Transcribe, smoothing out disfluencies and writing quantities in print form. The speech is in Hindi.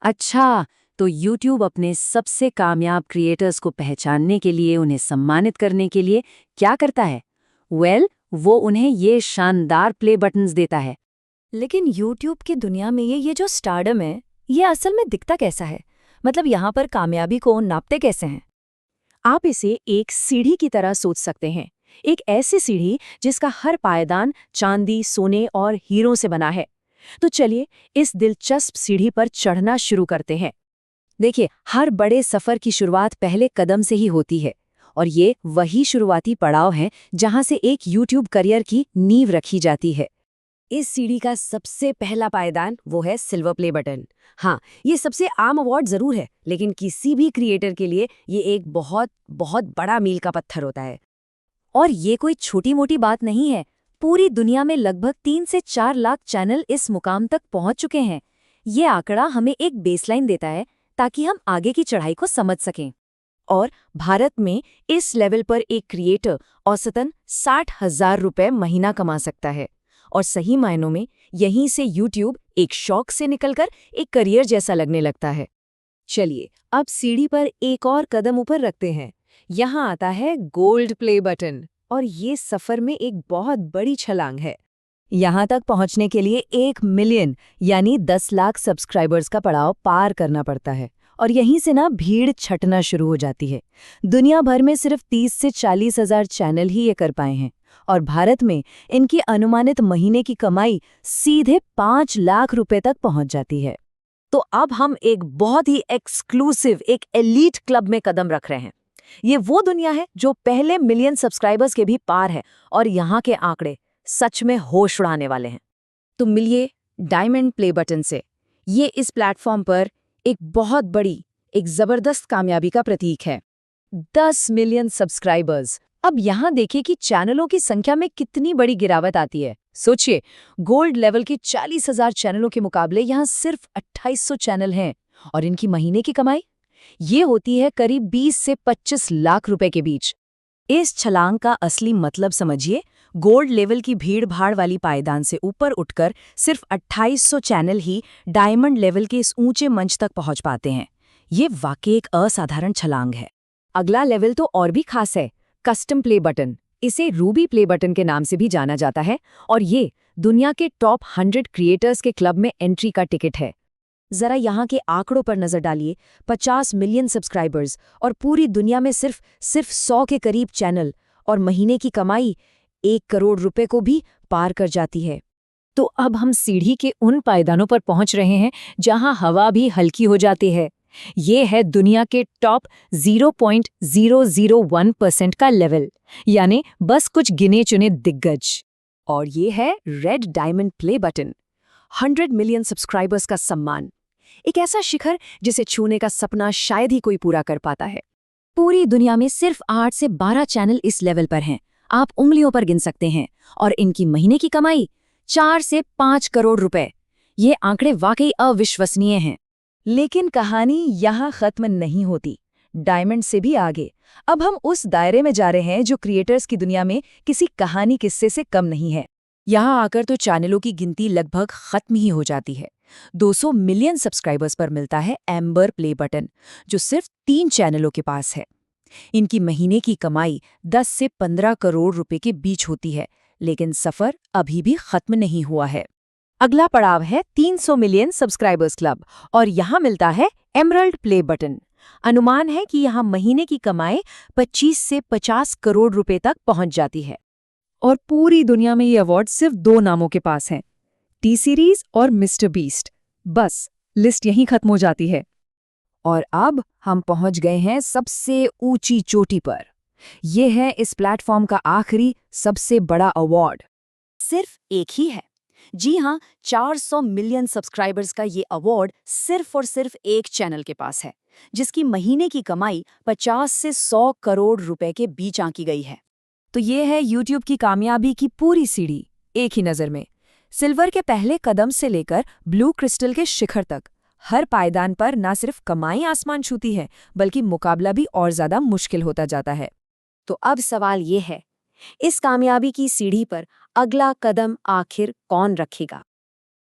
अच्छा, तो YouTube अपने सबसे कामयाब क्रिएटर्स को पहचानने के लिए, उन्हें सम्मानित करने के लिए क्या करता है? वो उन्हें ये शानदार प्ले बटन्स देता है। लेकिन यूट्यूब की दुनिया में ये जो स्टारडम है, ये असल में दिखता कैसा है? मतलब यहाँ पर कामयाबी को नापते कैसे हैं? आप इसे एक सीढ़ी की तरह सोच सकते हैं। एक ऐसी सीढ़ी जिसका हर पायदान चांदी, सोने और हीरों से बना है। तो चलिए इस दिलचस्प सीढ़ी पर चढ़ना शुरू करते हैं। देखिए, हर बड़े सफर की शुरुआत पहले कदम से ही होती है, और ये वही शुरुआती पड़ाव है जहां से एक यूट्यूब करियर की नींव रखी जाती है। इस सीढ़ी का सबसे पहला पायदान वो है सिल्वर प्ले बटन। हाँ, ये सबसे आम अवार्ड जरूर है, लेकिन किसी भी क्रिएटर के लिए ये एक बहुत बहुत बड़ा मील का पत्थर होता है। और ये कोई छोटी मोटी बात नहीं है। पूरी दुनिया में लगभग 3 से 4 लाख चैनल इस मुकाम तक पहुंच चुके हैं। ये आंकड़ा हमें एक बेसलाइन देता है ताकि हम आगे की चढ़ाई को समझ सकें। और भारत में इस लेवल पर एक क्रिएटर औसतन 60,000 रुपए महीना कमा सकता है। और सही मायनों में यहीं से यूट्यूब एक शौक से निकलकर एक करियर जैसा लगने लगता है। चलिए अब सीढ़ी पर एक और कदम ऊपर रखते हैं। यहाँ आता है गोल्ड प्ले बटन, और ये सफर में एक बहुत बड़ी छलांग है। यहाँ तक पहुँचने के लिए 1 मिलियन यानी 10 लाख सब्सक्राइबर्स का पड़ाव पार करना पड़ता है। और यहीं से ना भीड़ छटना शुरू हो जाती है। दुनिया भर में सिर्फ 30 से 40 हजार चैनल ही ये कर पाए हैं, और भारत में इनकी अनुमानित महीने की कमाई सीधे 5 लाख रुपए तक पहुंच जाती है। तो अब हम एक बहुत ही एक्सक्लूसिव, एक एलीट क्लब में कदम रख रहे हैं। ये वो दुनिया है जो पहले मिलियन सब्सक्राइबर्स के भी पार है, और यहाँ के आंकड़े सच में होश उड़ाने वाले हैं। तो मिलिए डायमंड प्ले बटन से। ये इस प्लेटफॉर्म पर एक बहुत बड़ी, एक जबरदस्त कामयाबी का प्रतीक है। 10 मिलियन सब्सक्राइबर्स। अब यहाँ देखिए कि चैनलों की संख्या में कितनी बड़ी गिरावट आती है। सोचिए, गोल्ड लेवल के 40,000 चैनलों के मुकाबले यहाँ सिर्फ 2800 चैनल हैं, और इनकी महीने की कमाई ये होती है करीब 20 से 25 लाख रुपए के बीच। इस छलांग का असली मतलब समझिए। गोल्ड लेवल की भीड़-भाड़ वाली पायदान से ऊपर उठकर सिर्फ 2800 चैनल ही डायमंड लेवल के इस ऊंचे मंच तक पहुंच पाते हैं। ये वाकई एक असाधारण छलांग है। अगला लेवल तो और भी खास है, कस्टम प्ले बटन। इसे रूबी प्ले बटन के नाम से भी जाना जाता है, और ये दुनिया के टॉप 100 क्रिएटर्स के क्लब में एंट्री का टिकट है। जरा यहाँ के आंकड़ों पर नजर डालिए। 50 मिलियन सब्सक्राइबर्स और पूरी दुनिया में सिर्फ 100 के करीब चैनल, और महीने की कमाई 1 करोड़ रुपए को भी पार कर जाती है। तो अब हम सीढ़ी के उन पायदानों पर पहुंच रहे हैं जहां हवा भी हल्की हो जाती है। ये है दुनिया के टॉप 0.001% का लेवल, यानी बस कुछ गिने चुने दिग्गज। और ये है red diamond play button. 100 million subscribers का सम्मान, एक ऐसा शिखर जिसे छूने का सपना शायद ही कोई पूरा कर पाता है। पूरी दुनिया में सिर्फ 8 से 12 चैनल इस लेवल पर हैं, आप उंगलियों पर गिन सकते हैं। और इनकी महीने की कमाई 4 से 5 करोड़ रुपए। ये आंकड़े वाकई अविश्वसनीय हैं। लेकिन कहानी यहाँ खत्म नहीं होती। डायमंड से भी आगे अब हम उस दायरे में जा रहे हैं जो क्रिएटर्स की दुनिया में किसी कहानी किस्से से कम नहीं है। यहाँ आकर तो चैनलों की गिनती लगभग खत्म ही हो जाती है। 200 मिलियन सब्सक्राइबर्स पर मिलता है एम्बर प्ले बटन, जो सिर्फ 3 चैनलों के पास है। इनकी महीने की कमाई 10 से 15 करोड़ रुपए के बीच होती है, लेकिन सफर अभी भी खत्म नहीं हुआ है। अगला पड़ाव है 300 मिलियन सब्सक्राइबर्स क्लब, और यहाँ मिलता है एमरल्ड प्ले बटन। अनुमान है कि यहाँ महीने की कमाई 25 से 50 करोड़ रुपए तक पहुंच जाती है। और पूरी दुनिया में ये अवार्ड सिर्फ 2 नामों के पास हैं, टी सीरीज और मिस्टर बीस्ट। बस लिस्ट यहीं खत्म हो जाती है। और अब हम पहुंच गए हैं सबसे ऊंची चोटी पर। यह है इस प्लेटफॉर्म का आखिरी सबसे बड़ा अवार्ड। सिर्फ एक ही है। जी हाँ, 400 मिलियन सब्सक्राइबर्स का ये अवार्ड सिर्फ और सिर्फ एक चैनल के पास है, जिसकी महीने की कमाई 50 से 100 करोड़ रुपए के बीच आंकी गई है। तो ये है यूट्यूब की कामयाबी की पूरी सीढ़ी एक ही नज़र में। सिल्वर के पहले कदम से लेकर ब्लू क्रिस्टल के शिखर तक, हर पायदान पर न सिर्फ कमाई आसमान छूती है, बल्कि मुकाबला भी और ज़्यादा मुश्किल होता जाता है। तो अब सवाल ये है, इस कामयाबी की सीढ़ी पर अगला कदम आखिर कौन रखेगा?